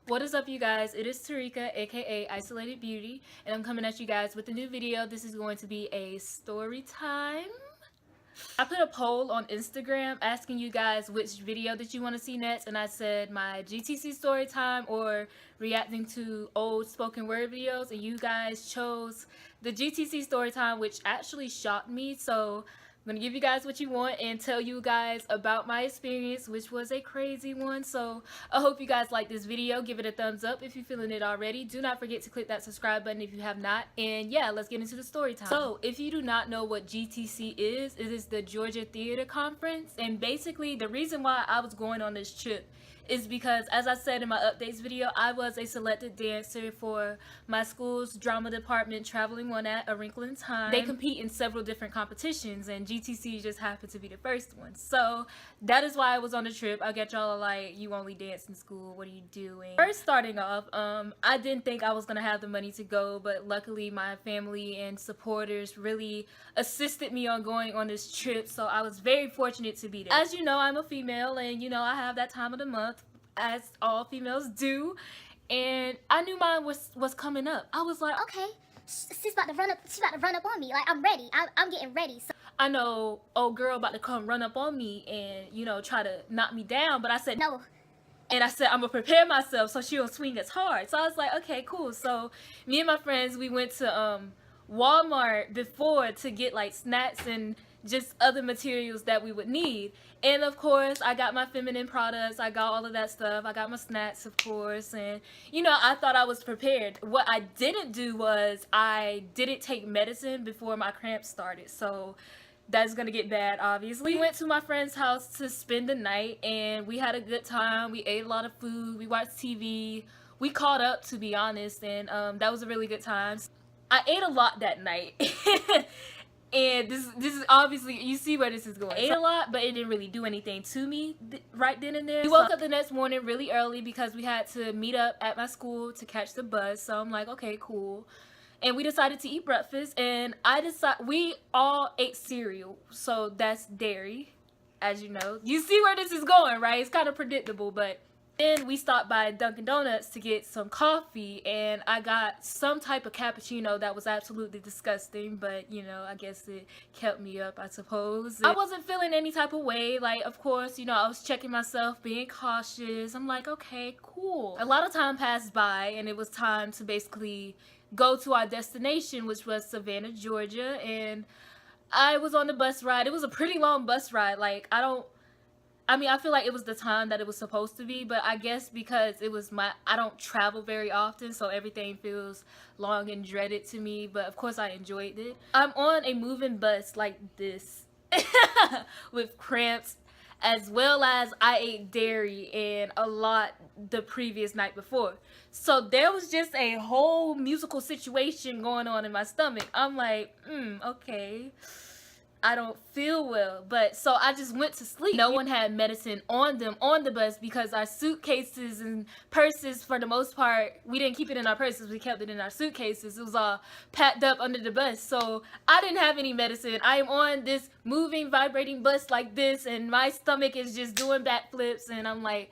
What is up, you guys? It is Tarika, aka Isolated Beauty, and I'm coming at you guys with a new video. This is going to be a story time. I put a poll on Instagram asking you guys which video that you want to see next, and I said my GTC story time or reacting to old spoken word videos, and you guys chose the GTC story time, which actually shocked me. So I'm gonna give you guys what you want and tell you guys about my experience, which was a crazy one. So I hope you guys like this video. Give it a thumbs up if you're feeling it already. Do not forget to click that subscribe button if you have not. And yeah, let's get into the story time. So if you do not know what GTC is, it is the Georgia Theater Conference. And basically the reason why I was going on this trip is because, as I said in my updates video, I was a selected dancer for my school's drama department, traveling one at A Wrinkle in Time. They compete in several different competitions, and GTC just happened to be the first one. So that is why I was on the trip. I get y'all like, you only dance in school, what are you doing? First starting off, I didn't think I was gonna have the money to go, but luckily my family and supporters really assisted me on going on this trip, so I was very fortunate to be there. As you know, I'm a female, and you know, I have that time of the month, as all females do, and I knew mine was coming up. I was like, okay, she's about to run up on me. Like, I'm ready. I'm getting ready. So I know old girl about to come run up on me and, you know, try to knock me down, but I said no. And I said, I'm gonna prepare myself so she don't swing as hard. So I was like, okay, cool. So me and my friends, we went to Walmart before to get like snacks and just other materials that we would need. And of course, I got my feminine products. I got all of that stuff. I got my snacks, of course. And, you know, I thought I was prepared. What I didn't do was I didn't take medicine before my cramps started. So that's gonna get bad, obviously. We went to my friend's house to spend the night, and we had a good time. We ate a lot of food. We watched TV. We caught up, to be honest, and that was a really good time. I ate a lot that night. And this is obviously, you see where this is going. I ate a lot, but it didn't really do anything to me right then and there. We woke up the next morning really early because we had to meet up at my school to catch the bus. So I'm like, okay, cool. And we decided to eat breakfast, and we all ate cereal, so that's dairy, as you know. You see where this is going, right? It's kind of predictable. But then we stopped by Dunkin' Donuts to get some coffee, and I got some type of cappuccino that was absolutely disgusting, but you know, I guess it kept me up, I suppose. I wasn't feeling any type of way. Like, of course, you know, I was checking myself, being cautious. I'm like, okay, cool. A lot of time passed by, and it was time to basically go to our destination, which was Savannah, Georgia. And I was on the bus ride. It was a pretty long bus ride. Like, I feel like it was the time that it was supposed to be, but I guess because it was I don't travel very often, so everything feels long and dreaded to me, but of course I enjoyed it. I'm on a moving bus like this with cramps, as well as I ate dairy and a lot the previous night before. So there was just a whole musical situation going on in my stomach. I'm like, okay, I don't feel well. But so I just went to sleep. No one had medicine on them on the bus because our suitcases and purses, for the most part, we didn't keep it in our purses, we kept it in our suitcases. It was all packed up under the bus. So I didn't have any medicine. I am on this moving, vibrating bus like this, and my stomach is just doing backflips, and I'm like,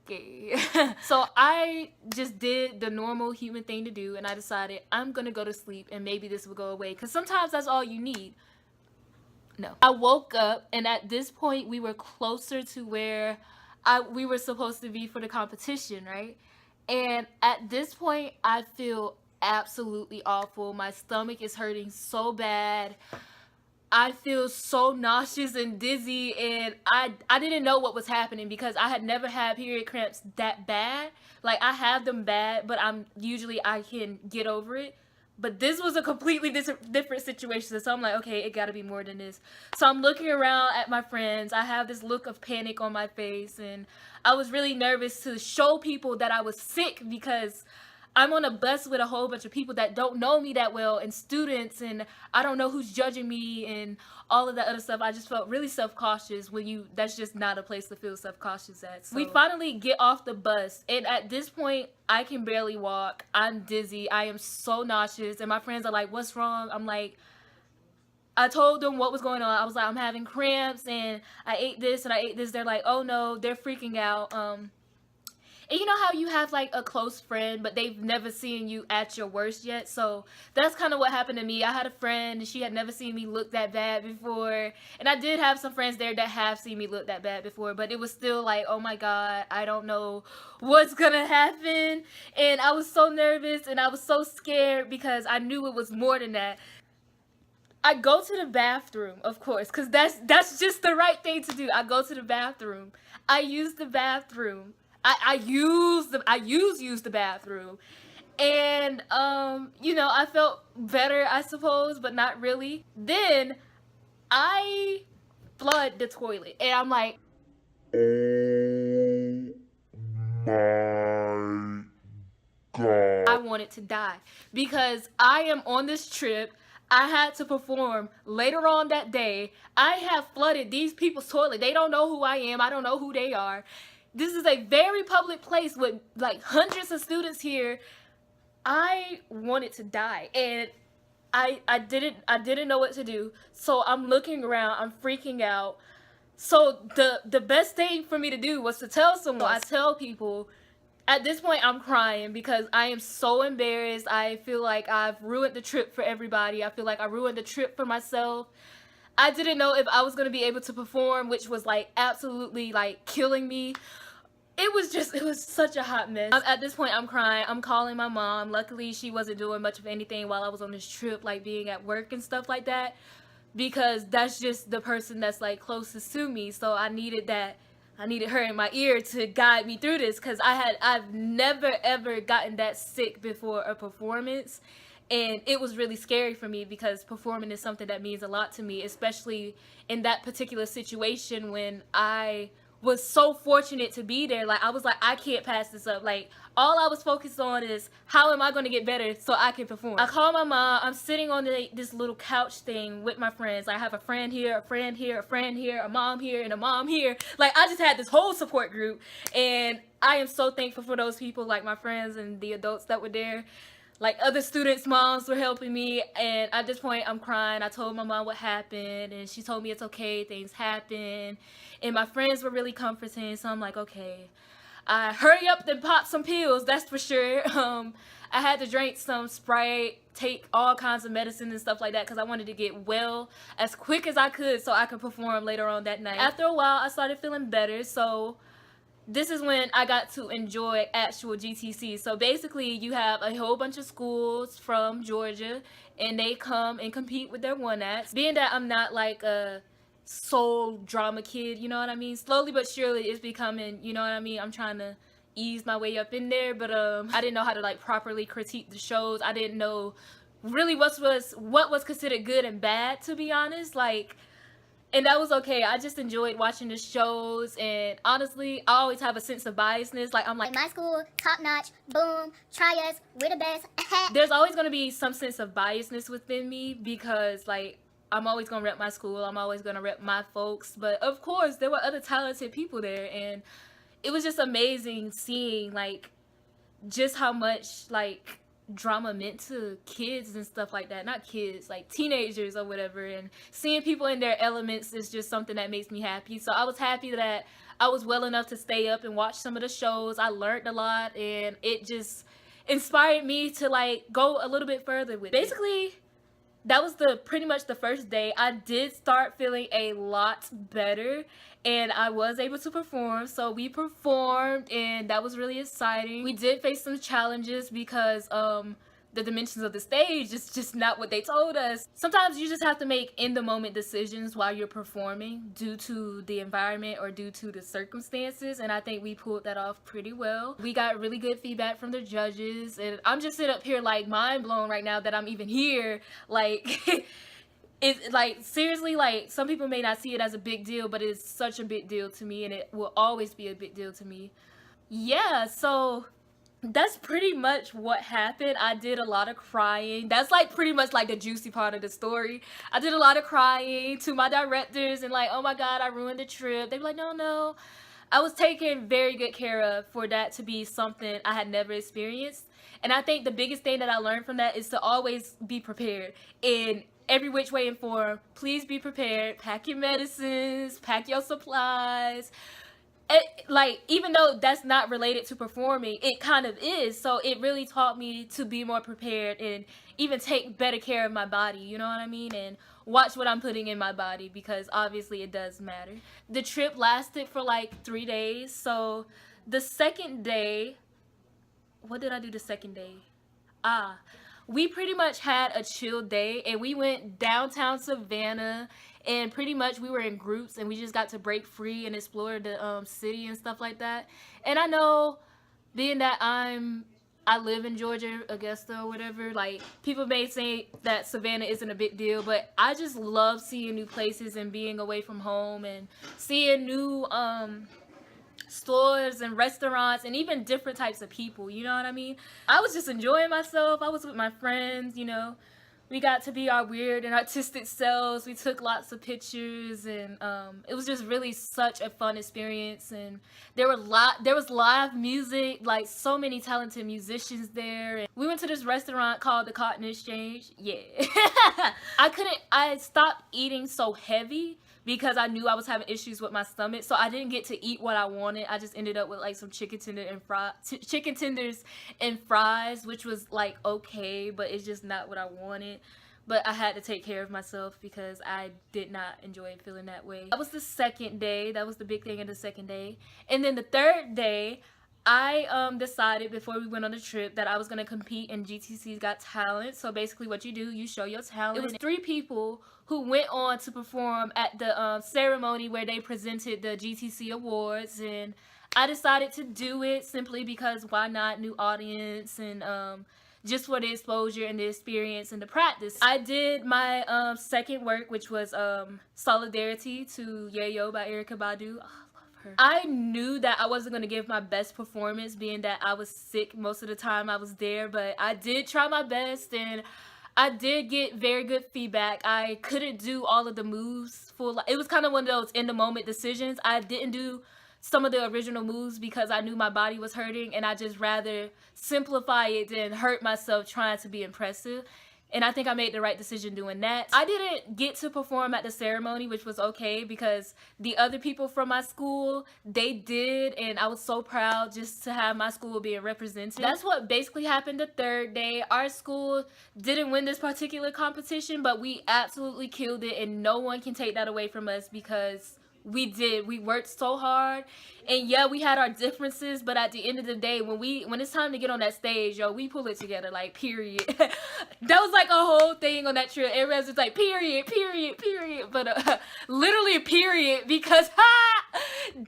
okay. So I just did the normal human thing to do, and I decided I'm gonna go to sleep and maybe this will go away, because sometimes that's all you need. No. I woke up, and at this point we were closer to where we were supposed to be for the competition, right? And at this point I feel absolutely awful. My stomach is hurting so bad. I feel so nauseous and dizzy, and I didn't know what was happening because I had never had period cramps that bad. Like, I have them bad, but I can get over it. But this was a completely different situation. So I'm like, okay, it gotta be more than this. So I'm looking around at my friends. I have this look of panic on my face, and I was really nervous to show people that I was sick because I'm on a bus with a whole bunch of people that don't know me that well, and students, and I don't know who's judging me and all of that other stuff. I just felt really self-cautious that's just not a place to feel self-cautious at. So we finally get off the bus, and at this point, I can barely walk. I'm dizzy. I am so nauseous, and my friends are like, what's wrong? I'm like, I told them what was going on. I was like, I'm having cramps, and I ate this, and I ate this. They're like, oh no, they're freaking out. And you know how you have like a close friend, but they've never seen you at your worst yet? So that's kind of what happened to me. I had a friend and she had never seen me look that bad before. And I did have some friends there that have seen me look that bad before, but it was still like, oh my God, I don't know what's gonna happen. And I was so nervous and I was so scared because I knew it was more than that. I go to the bathroom, of course, because that's just the right thing to do. I go to the bathroom. I use the bathroom. I use the bathroom. And you know, I felt better, I suppose, but not really. Then I flood the toilet and I'm like, oh my God. I wanted to die because I am on this trip. I had to perform later on that day. I have flooded these people's toilet. They don't know who I am. I don't know who they are. This is a very public place with like hundreds of students here. I wanted to die and I didn't know what to do. So I'm looking around, I'm freaking out. So the best thing for me to do was to tell someone. I tell people. At this point, I'm crying because I am so embarrassed. I feel like I've ruined the trip for everybody. I feel like I ruined the trip for myself. I didn't know if I was going to be able to perform, which was like absolutely like killing me. It was such a hot mess. At this point, I'm crying. I'm calling my mom. Luckily, she wasn't doing much of anything while I was on this trip, like being at work and stuff like that, because that's just the person that's like closest to me. So I needed her in my ear to guide me through this, because I've never ever gotten that sick before a performance, and it was really scary for me because performing is something that means a lot to me, especially in that particular situation when I was so fortunate to be there. Like I was like, I can't pass this up. Like all I was focused on is how am I going to get better so I can perform. I called my mom. I'm sitting on this little couch thing with my friends. I have a friend here, a friend here, a friend here, a mom here, and a mom here. Like I just had this whole support group, and I am so thankful for those people, like my friends and the adults that were there. Like other students' moms were helping me, and at this point I'm crying. I told my mom what happened, and she told me it's okay, things happen, and my friends were really comforting. So I'm like, okay, I hurry up and pop some pills, that's for sure. I had to drink some Sprite, take all kinds of medicine and stuff like that because I wanted to get well as quick as I could so I could perform later on that night. After a while, I started feeling better, so this is when I got to enjoy actual GTC. So basically, you have a whole bunch of schools from Georgia, and they come and compete with their one acts. Being that I'm not like a soul drama kid, you know what I mean? Slowly but surely, it's becoming, you know what I mean? I'm trying to ease my way up in there, but I didn't know how to like properly critique the shows. I didn't know really what was considered good and bad, to be honest. Like. And that was okay. I just enjoyed watching the shows, and honestly, I always have a sense of biasness. Like I'm like, My school, top notch, boom, try us, we're the best. there's always gonna be some sense of biasness within me because like I'm always gonna rep my school. I'm always gonna rep my folks. But of course, there were other talented people there, and it was just amazing seeing like just how much like drama meant to kids and stuff like that. Not kids, like teenagers or whatever, and seeing people in their elements is just something that makes me happy. So I was happy that I was well enough to stay up and watch some of the shows. I learned a lot, and it just inspired me to like go a little bit further with it. Basically, that was pretty much the first day. I did start feeling a lot better, and I was able to perform. So we performed, and that was really exciting. We did face some challenges because the dimensions of the stage is just not what they told us. Sometimes you just have to make in the moment decisions while you're performing due to the environment or due to the circumstances, and I think we pulled that off pretty well. We got really good feedback from the judges, and I'm just sitting up here like mind blown right now that I'm even here. Like it's like seriously, like some people may not see it as a big deal, but it's such a big deal to me, and it will always be a big deal to me. Yeah, so that's pretty much what happened. I did a lot of crying. That's like pretty much like the juicy part of the story. I did a lot of crying to my directors and like, oh my God, I ruined the trip. They were like, no. I was taken very good care of for that to be something I had never experienced. And I think the biggest thing that I learned from that is to always be prepared in every which way and form. Please be prepared. Pack your medicines, pack your supplies. like, even though that's not related to performing, it kind of is. So it really taught me to be more prepared and even take better care of my body, you know what I mean? And watch what I'm putting in my body, because obviously it does matter. The trip lasted for like 3 days. So the second day, what did I do the second day? We pretty much had a chill day, and we went downtown Savannah, and pretty much we were in groups, and we just got to break free and explore the city and stuff like that. And I know, being that I live in Georgia, Augusta or whatever, like, people may say that Savannah isn't a big deal, but I just love seeing new places and being away from home and seeing new stores and restaurants and even different types of people, you know what I mean? I was just enjoying myself. I was with my friends, you know. We got to be our weird and artistic selves. We took lots of pictures, and it was just really such a fun experience. And there was live music, like so many talented musicians there. And we went to this restaurant called the Cotton Exchange. Yeah. I stopped eating so heavy because I knew I was having issues with my stomach, so I didn't get to eat what I wanted. I just ended up with like some chicken tenders and fries, which was like okay, but it's just not what I wanted. But I had to take care of myself because I did not enjoy feeling that way. That was the second day. That was the big thing in the second day. And then the third day, I decided before we went on the trip that I was gonna compete in GTC's Got Talent. So basically what you do, you show your talent. It was 3 people who went on to perform at the ceremony where they presented the GTC awards, and I decided to do it simply because why not? New audience, and just for the exposure and the experience and the practice. I did my second work, which was Solidarity to Yayo by Erykah Badu. I knew that I wasn't going to give my best performance, being that I was sick most of the time I was there, but I did try my best, and I did get very good feedback. I couldn't do all of the moves full. It was kind of one of those in the moment decisions. I didn't do some of the original moves because I knew my body was hurting, and I just rather simplify it than hurt myself trying to be impressive. And I think I made the right decision doing that. I didn't get to perform at the ceremony, which was okay because the other people from my school, they did, and I was so proud just to have my school being represented. That's what basically happened the third day. Our school didn't win this particular competition, but we absolutely killed it, and no one can take that away from us because we did. We worked so hard, and yeah, we had our differences, but at the end of the day, when it's time to get on that stage, yo, we pull it together, like, period. That was like a whole thing on that trip. Everyone's just like, period, but literally period, because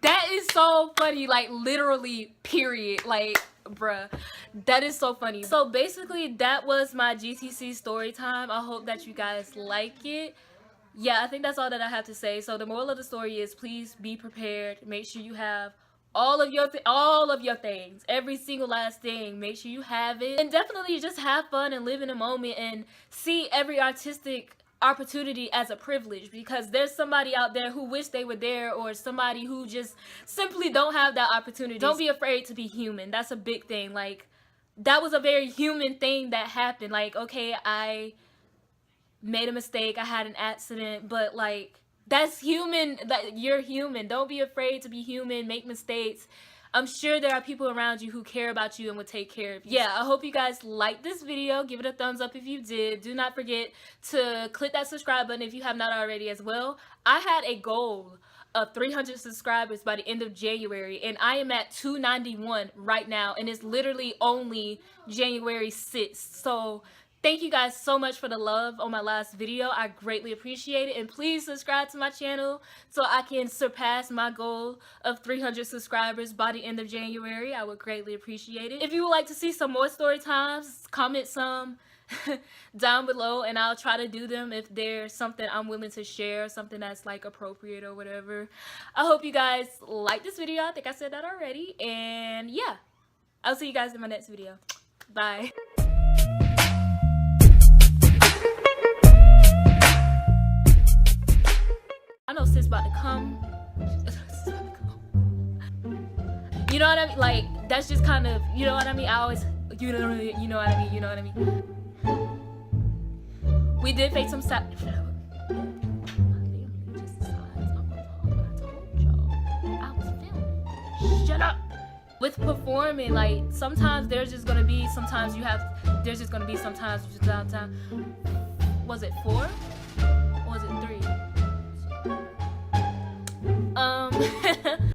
that is so funny, like, literally period, like, bruh, that is so funny. So basically, that was my GTC story time. I hope that you guys like it. Yeah, I think that's all that I have to say. So the moral of the story is, please be prepared. Make sure you have all of your things, every single last thing. Make sure you have it, and definitely just have fun and live in a moment and see every artistic opportunity as a privilege, because there's somebody out there who wish they were there, or somebody who just simply don't have that opportunity. Don't be afraid to be human. That's a big thing. Like, that was a very human thing that happened. Like, okay, I made a mistake, I had an accident, but like, that's human. That you're human. Don't be afraid to be human. Make mistakes. I'm sure there are people around you who care about you and will take care of you. Yeah, I hope you guys liked this video. Give it a thumbs up if you did. Do not forget to click that subscribe button if you have not already as well. I had a goal of 300 subscribers by the end of January, and I am at 291 right now, and it's literally only January 6th. So thank you guys so much for the love on my last video. I greatly appreciate it. And please subscribe to my channel so I can surpass my goal of 300 subscribers by the end of January. I would greatly appreciate it. If you would like to see some more story times, comment some down below, and I'll try to do them if there's something I'm willing to share, something that's like appropriate or whatever. I hope you guys like this video. I think I said that already. And yeah, I'll see you guys in my next video. Bye. I know sis about to come. You know what I mean? Like, that's just kind of, you know what I mean? I always, you know what I mean? We did face some I was filming. shut up. With performing, like sometimes there's just gonna be sometimes downtown. Was it 4? Or was it 3?